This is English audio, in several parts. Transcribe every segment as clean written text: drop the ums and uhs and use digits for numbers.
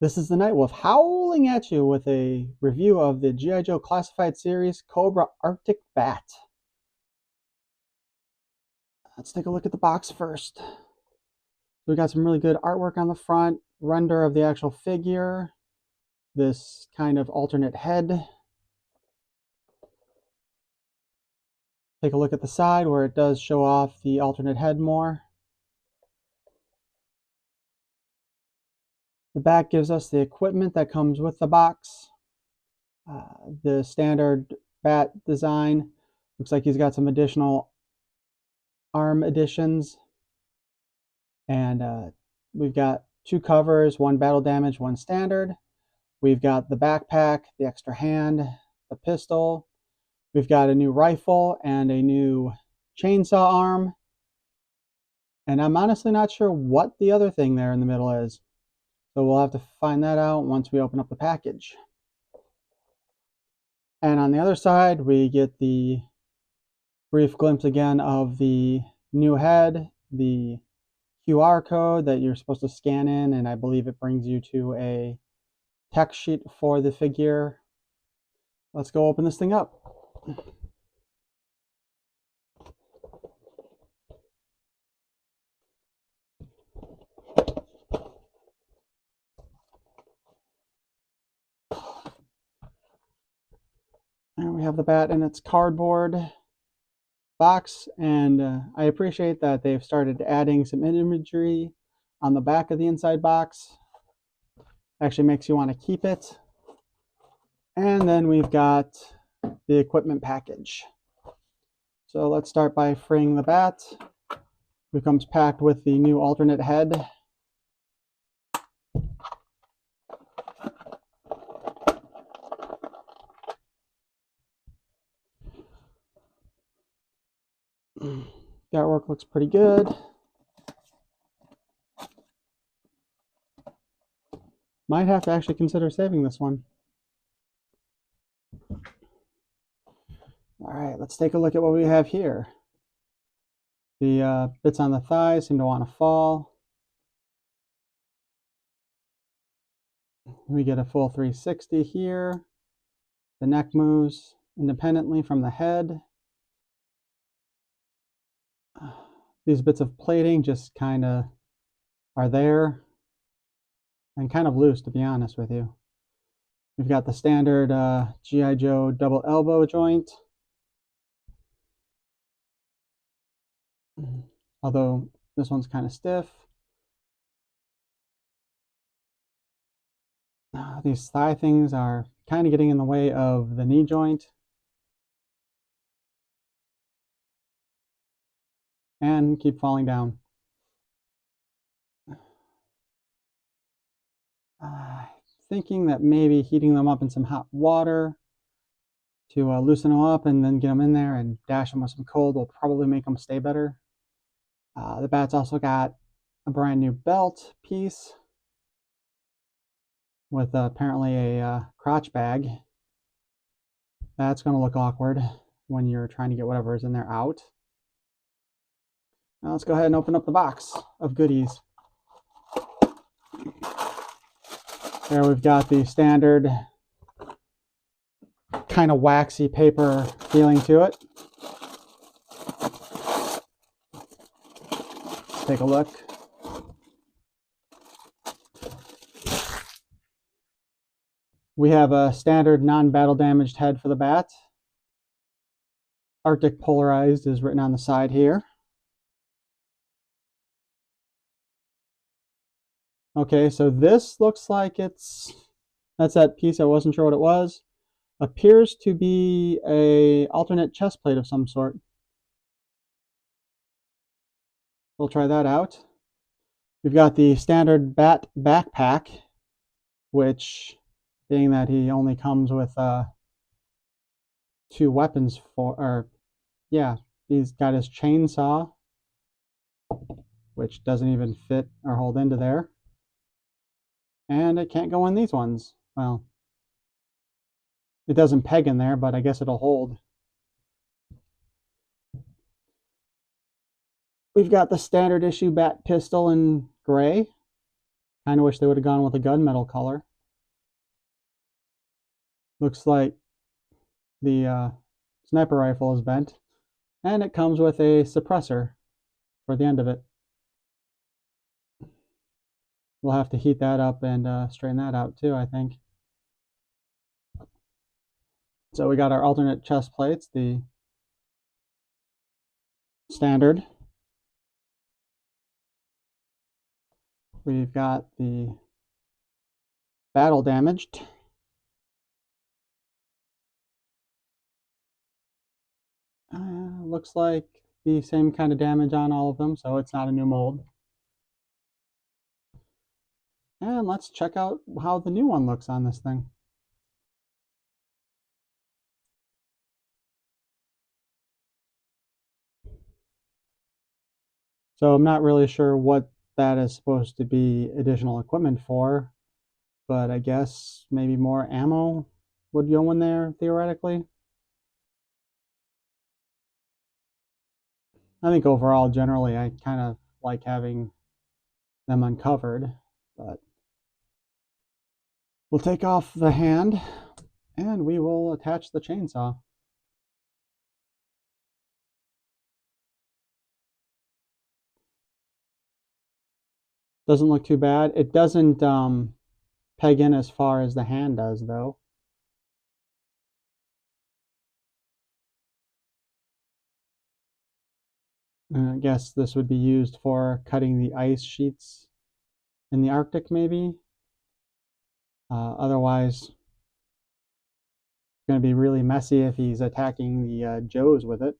This is the Nightwolf howling at you with a review of the G.I. Joe Classified Series Cobra Arctic Bat. Let's take a look at the box first. We got some really good artwork on the front, render of the actual figure, this kind of alternate head. Take a look at the side where it does show off the alternate head more. The back gives us the equipment that comes with the box. The standard bat design looks like he's got some additional arm additions, and we've got two covers, one battle damage, one standard. We've got the backpack, the extra hand, the pistol. We've got a new rifle and a new chainsaw arm, and I'm honestly not sure what the other thing there in the middle is, so we'll have to find that out once we open up the package. And on the other side, we get the brief glimpse again of the new head, the QR code that you're supposed to scan in, and I believe it brings you to a text sheet for the figure. Let's go open this thing up. And we have the bat in its cardboard box, and I appreciate that they've started adding some imagery on the back of the inside box. Actually makes you want to keep it. And then we've got the equipment package. So let's start by freeing the bat. It comes packed with the new alternate head. The artwork looks pretty good. Might have to actually consider saving this one. All right, let's take a look at what we have here. The bits on the thighs seem to want to fall. We get a full 360 here. The neck moves independently from the head. These bits of plating just kind of are there and kind of loose, to be honest with you. We've got the standard G.I. Joe double elbow joint, although this one's kind of stiff. These thigh things are kind of getting in the way of the knee joint. And keep falling down. Thinking that maybe heating them up in some hot water to loosen them up and then get them in there and dash them with some cold will probably make them stay better. The bat's also got a brand new belt piece with apparently a crotch bag. That's going to look awkward when you're trying to get whatever is in there out. Now let's go ahead and open up the box of goodies. There we've got the standard kind of waxy paper feeling to it. Let's take a look. We have a standard non-battle damaged head for the bat. Arctic Polarized is written on the side here. Okay, so this looks like that's that piece. I wasn't sure what it was. Appears to be a alternate chest plate of some sort. We'll try that out. We've got the standard bat backpack, which, being that he only comes with two weapons he's got his chainsaw, which doesn't even fit or hold into there. And it can't go in these ones. Well, it doesn't peg in there, but I guess it'll hold. We've got the standard issue bat pistol in gray, Kind of wish they would have gone with a gunmetal color. Looks like the sniper rifle is bent, and it comes with a suppressor for the end of it. We'll have to heat that up and straighten that out too, I think. So we got our alternate chest plates, the standard. We've got the battle damaged. Looks like the same kind of damage on all of them, so it's not a new mold. And let's check out how the new one looks on this thing. So I'm not really sure what that is supposed to be additional equipment for, but I guess maybe more ammo would go in there theoretically. I think overall, generally, I kind of like having them uncovered, but we'll take off the hand and we will attach the chainsaw. Doesn't look too bad. It doesn't peg in as far as the hand does, though. I guess this would be used for cutting the ice sheets in the Arctic, maybe. Otherwise, it's going to be really messy if he's attacking the Joes with it.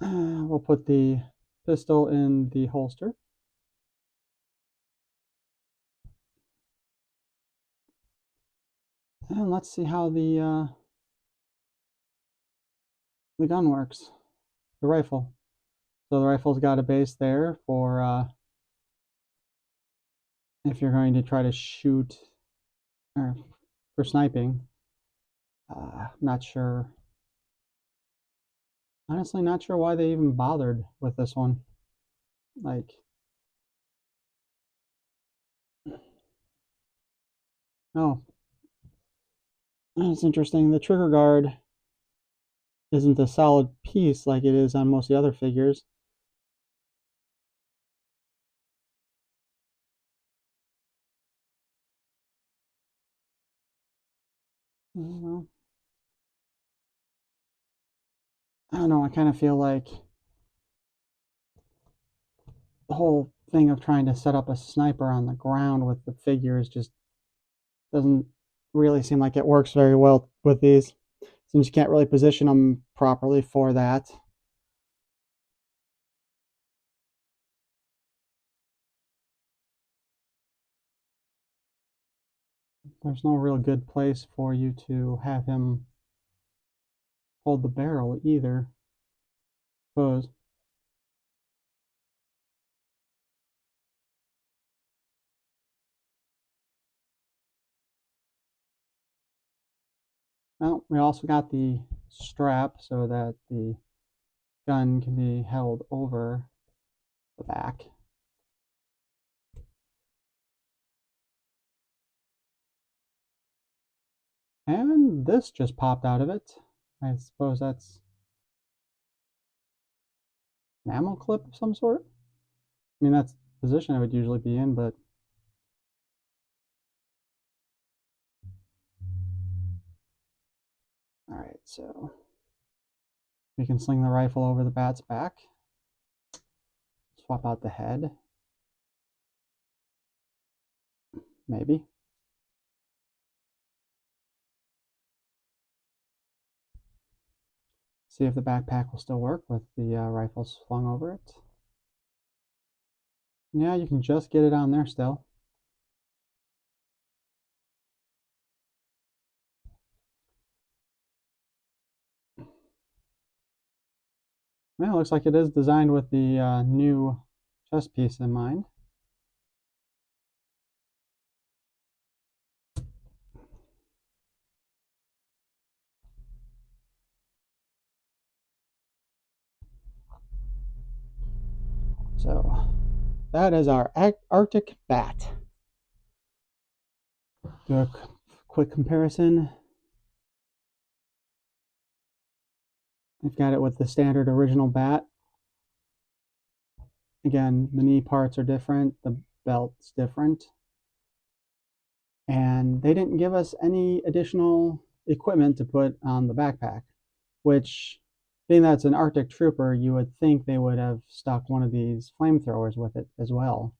We'll put the pistol in the holster. And let's see how the gun works, the rifle. So the rifle's got a base there for if you're going to try to shoot or for sniping. Not sure. Honestly, not sure why they even bothered with this one. Like, oh, that's interesting. The trigger guard isn't a solid piece like it is on most of the other figures. Well, I don't know. I kind of feel like the whole thing of trying to set up a sniper on the ground with the figures just doesn't really seem like it works very well with these. Seems you can't really position them properly for that. There's no real good place for you to have him hold the barrel either. Suppose. Well, we also got the strap so that the gun can be held over the back. And this just popped out of it. I suppose that's an ammo clip of some sort. I mean, that's the position I would usually be in, but all right, so we can sling the rifle over the bat's back. Swap out the head. Maybe. See if the backpack will still work with the rifle slung over it. Yeah, you can just get it on there still. Well, it looks like it is designed with the new chest piece in mind. So that is our Arctic bat. Do a quick comparison. I've got it with the standard original bat. Again, the knee parts are different, the belt's different, and they didn't give us any additional equipment to put on the backpack, which, being that it's an Arctic Trooper, you would think they would have stuck one of these flamethrowers with it as well.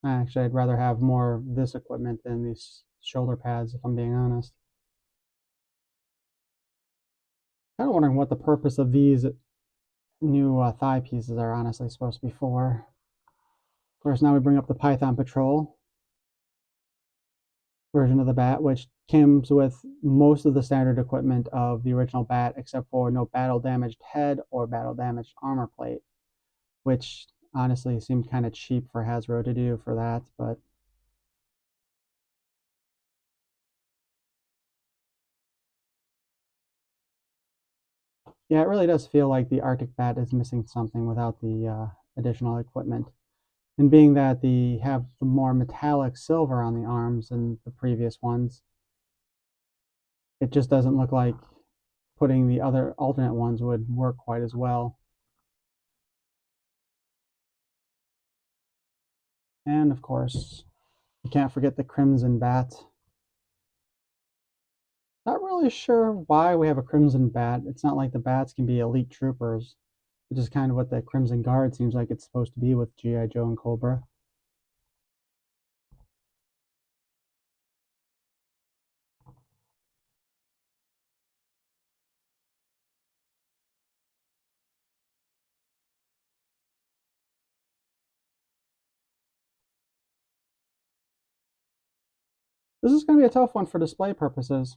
Actually, I'd rather have more of this equipment than these shoulder pads, if I'm being honest. Kind of wondering what the purpose of these new thigh pieces are honestly supposed to be for. Of course, now we bring up the Python Patrol version of the bat, which comes with most of the standard equipment of the original bat, except for no battle damaged head or battle damaged armor plate, which honestly seemed kind of cheap for Hasbro to do for that, but yeah, it really does feel like the Arctic bat is missing something without the additional equipment. And being that they have the more metallic silver on the arms than the previous ones, it just doesn't look like putting the other alternate ones would work quite as well. And of course, you can't forget the Crimson Bat. Not really sure why we have a Crimson Bat. It's not like the bats can be elite troopers, which is kind of what the Crimson Guard seems like it's supposed to be with G.I. Joe and Cobra. This is going to be a tough one for display purposes.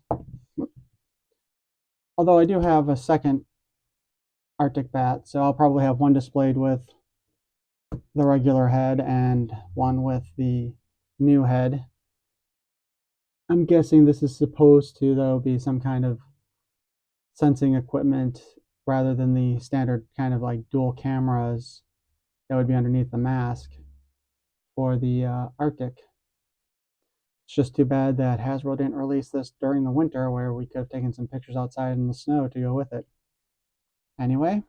Although I do have a second Arctic Bat, so I'll probably have one displayed with the regular head and one with the new head. I'm guessing this is supposed to, though, be some kind of sensing equipment rather than the standard kind of like dual cameras that would be underneath the mask for the Arctic. It's just too bad that Hasbro didn't release this during the winter where we could have taken some pictures outside in the snow to go with it. Anyway,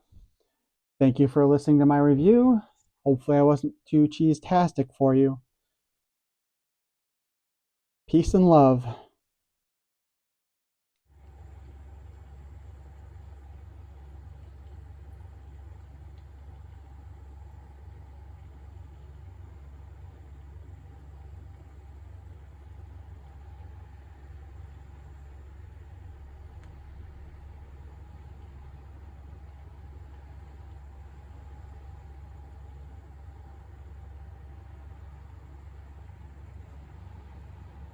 thank you for listening to my review. Hopefully I wasn't too cheese-tastic for you. Peace and love.